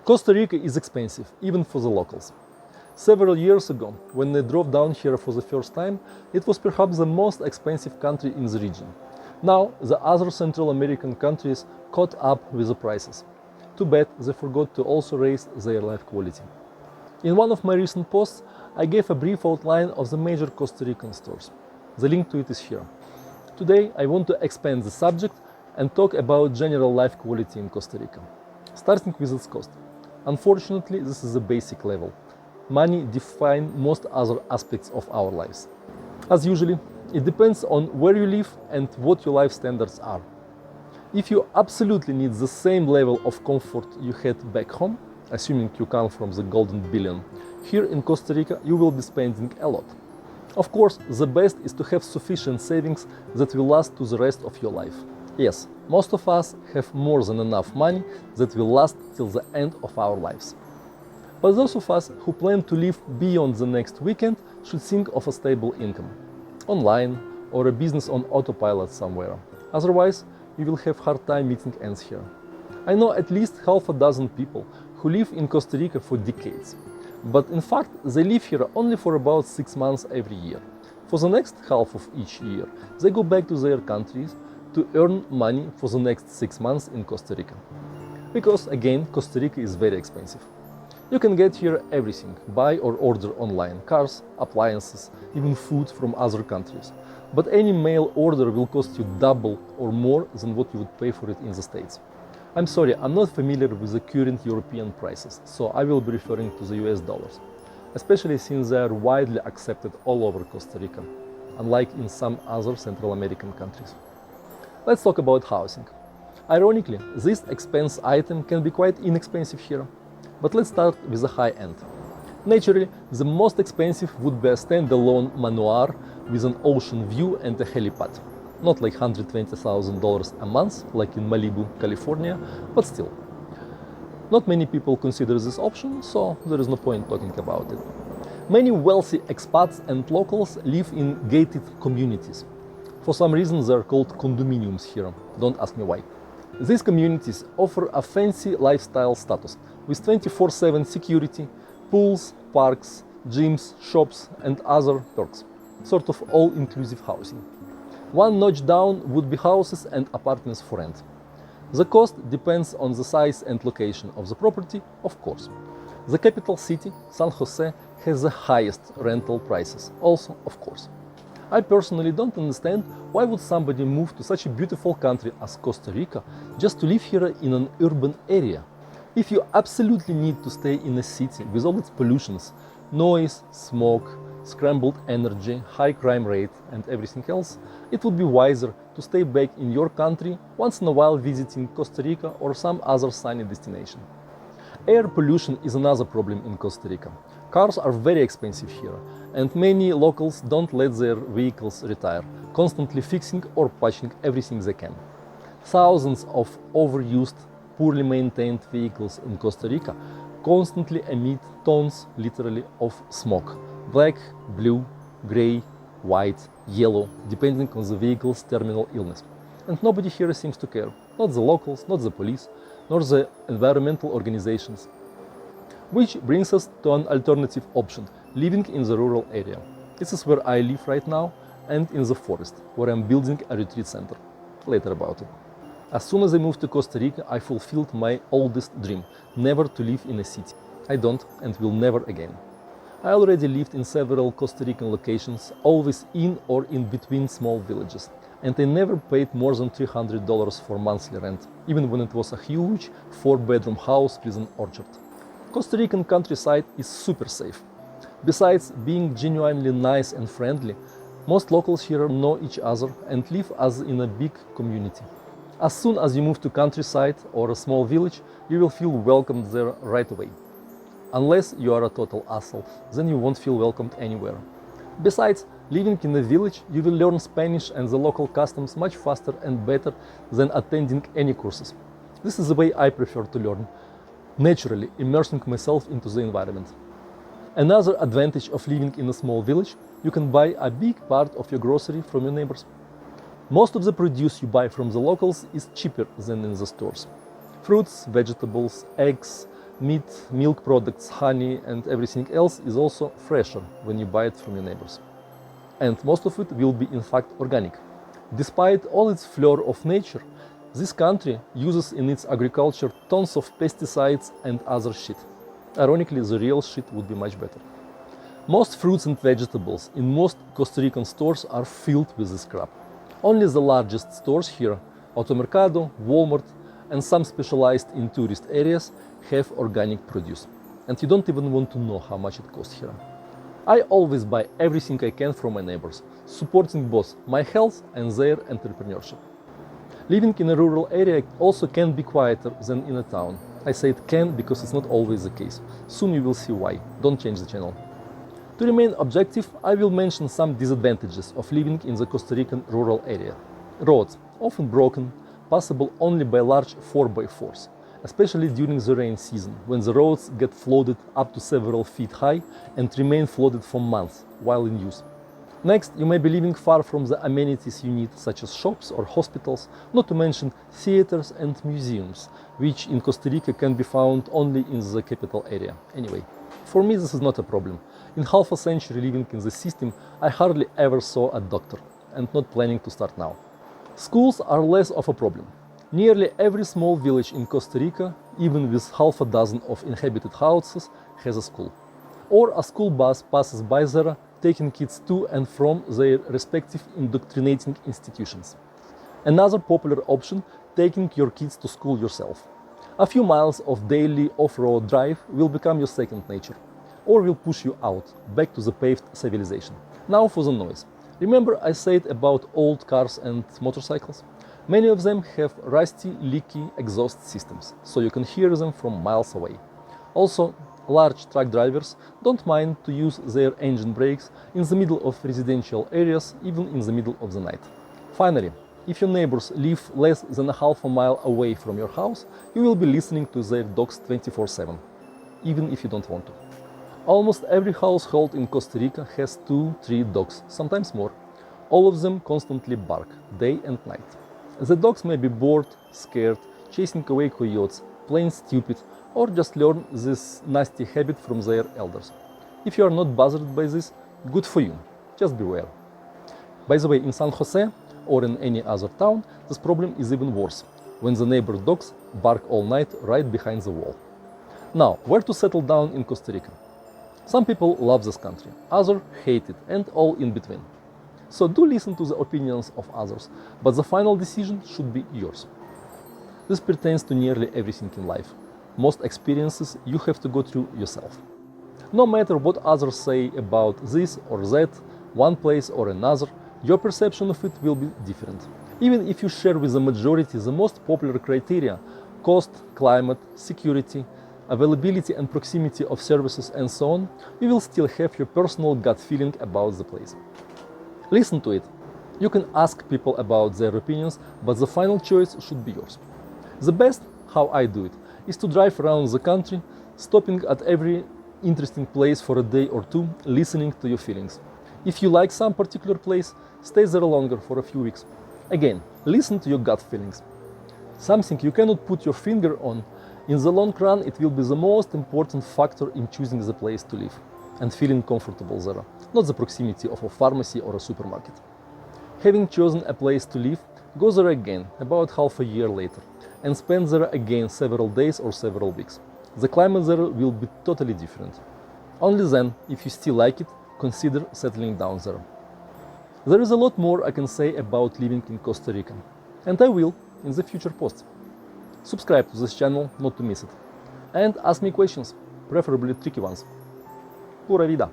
Costa Rica is expensive, even for the locals. Several years ago, when I drove down here for the first time, it was perhaps the most expensive country in the region. Now, the other Central American countries caught up with the prices. Too bad they forgot to also raise their life quality. In one of my recent posts, I gave a brief outline of the major Costa Rican stores. The link to it is here. Today, I want to expand the subject and talk about general life quality in Costa Rica, starting with its cost. Unfortunately, this is the basic level. Money defines most other aspects of our lives. As usually, it depends on where you live and what your life standards are. If you absolutely need the same level of comfort you had back home, assuming you come from the golden billion, here in Costa Rica you will be spending a lot. Of course, the best is to have sufficient savings that will last to the rest of your life. Yes, most of us have more than enough money that will last till the end of our lives. But those of us who plan to live beyond the next weekend should think of a stable income, online or a business on autopilot somewhere. Otherwise, you will have hard time meeting ends here. I know at least half a dozen people who live in Costa Rica for decades. But in fact, they live here only for about 6 months every year. For the next half of each year, they go back to their countries to earn money for the next 6 months in Costa Rica. Because again, Costa Rica is very expensive. You can get here everything, buy or order online, cars, appliances, even food from other countries. But any mail order will cost you double or more than what you would pay for it in the States. I'm sorry, I'm not familiar with the current European prices, so I will be referring to the US dollars, especially since they are widely accepted all over Costa Rica, unlike in some other Central American countries. Let's talk about housing. Ironically, this expense item can be quite inexpensive here. But let's start with the high end. Naturally, the most expensive would be a standalone manoir with an ocean view and a helipad. Not like $120,000 a month, like in Malibu, California, but still. Not many people consider this option, so there is no point talking about it. Many wealthy expats and locals live in gated communities. For some reason, they are called condominiums here. Don't ask me why. These communities offer a fancy lifestyle status with 24/7 security, pools, parks, gyms, shops and other perks, sort of all-inclusive housing. One notch down would be houses and apartments for rent. The cost depends on the size and location of the property, of course. The capital city, San Jose, has the highest rental prices, also of course. I personally don't understand why would somebody move to such a beautiful country as Costa Rica just to live here in an urban area. If you absolutely need to stay in a city with all its pollutions, noise, smoke, scrambled energy, high crime rate and everything else, it would be wiser to stay back in your country once in a while visiting Costa Rica or some other sunny destination. Air pollution is another problem in Costa Rica. Cars are very expensive here, and many locals don't let their vehicles retire, constantly fixing or patching everything they can. Thousands of overused, poorly maintained vehicles in Costa Rica constantly emit tons, literally, of smoke. Black, blue, gray, white, yellow, depending on the vehicle's terminal illness. And nobody here seems to care. Not the locals, not the police, nor the environmental organizations. Which brings us to an alternative option, living in the rural area. This is where I live right now, and in the forest, where I'm building a retreat center. Later about it. As soon as I moved to Costa Rica, I fulfilled my oldest dream, never to live in a city. I don't and will never again. I already lived in several Costa Rican locations, always in or in between small villages. And I never paid more than $300 for monthly rent, even when it was a huge 4-bedroom house with an orchard. Costa Rican countryside is super safe. Besides being genuinely nice and friendly, most locals here know each other and live as in a big community. As soon as you move to countryside or a small village, you will feel welcomed there right away. Unless you are a total asshole, then you won't feel welcomed anywhere. Besides, living in a village, you will learn Spanish and the local customs much faster and better than attending any courses. This is the way I prefer to learn, naturally immersing myself into the environment. Another advantage of living in a small village, you can buy a big part of your grocery from your neighbors. Most of the produce you buy from the locals is cheaper than in the stores. Fruits, vegetables, eggs, Meat, milk products, honey and everything else is also fresher when you buy it from your neighbors. And most of it will be in fact organic. Despite all its flair of nature, this country uses in its agriculture tons of pesticides and other shit. Ironically, the real shit would be much better. Most fruits and vegetables in most Costa Rican stores are filled with this crap. Only the largest stores here, Automercado, Walmart, and some specialized in tourist areas, have organic produce. And you don't even want to know how much it costs here. I always buy everything I can from my neighbors, supporting both my health and their entrepreneurship. Living in a rural area also can be quieter than in a town. I say it can because it's not always the case. Soon you will see why. Don't change the channel. To remain objective, I will mention some disadvantages of living in the Costa Rican rural area. Roads, often broken, passable only by large 4x4s, especially during the rain season, when the roads get flooded up to several feet high and remain flooded for months while in use. Next, you may be living far from the amenities you need, such as shops or hospitals, not to mention theaters and museums, which in Costa Rica can be found only in the capital area. Anyway, for me this is not a problem. In half a century living in the system, I hardly ever saw a doctor, and not planning to start now. Schools are less of a problem. Nearly every small village in Costa Rica, even with half a dozen of inhabited houses, has a school. Or a school bus passes by there, taking kids to and from their respective indoctrinating institutions. Another popular option, taking your kids to school yourself. A few miles of daily off-road drive will become your second nature, or will push you out, back to the paved civilization. Now for the noise. Remember I said about old cars and motorcycles? Many of them have rusty, leaky exhaust systems, so you can hear them from miles away. Also, large truck drivers don't mind to use their engine brakes in the middle of residential areas, even in the middle of the night. Finally, if your neighbors live less than a half a mile away from your house, you will be listening to their dogs 24/7, even if you don't want to. Almost every household in Costa Rica has 2-3 dogs, sometimes more. All of them constantly bark, day and night. The dogs may be bored, scared, chasing away coyotes, plain stupid, or just learn this nasty habit from their elders. If you are not bothered by this, good for you, just beware. By the way, in San Jose or in any other town, this problem is even worse, when the neighbor dogs bark all night right behind the wall. Now, where to settle down in Costa Rica? Some people love this country, others hate it, and all in between. So do listen to the opinions of others, but the final decision should be yours. This pertains to nearly everything in life. Most experiences you have to go through yourself. No matter what others say about this or that, one place or another, your perception of it will be different. Even if you share with the majority the most popular criteria, cost, climate, security, availability and proximity of services and so on, you will still have your personal gut feeling about the place. Listen to it. You can ask people about their opinions, but the final choice should be yours. The best, how I do it, is to drive around the country, stopping at every interesting place for a day or two, listening to your feelings. If you like some particular place, stay there longer for a few weeks. Again, listen to your gut feelings. Something you cannot put your finger on, in the long run it will be the most important factor in choosing the place to live and feeling comfortable there, not the proximity of a pharmacy or a supermarket. Having chosen a place to live, go there again about half a year later and spend there again several days or several weeks. The climate there will be totally different. Only then, if you still like it, consider settling down there. There is a lot more I can say about living in Costa Rica, and I will in the future posts. Subscribe to this channel not to miss it, and ask me questions, preferably tricky ones. Pura vida!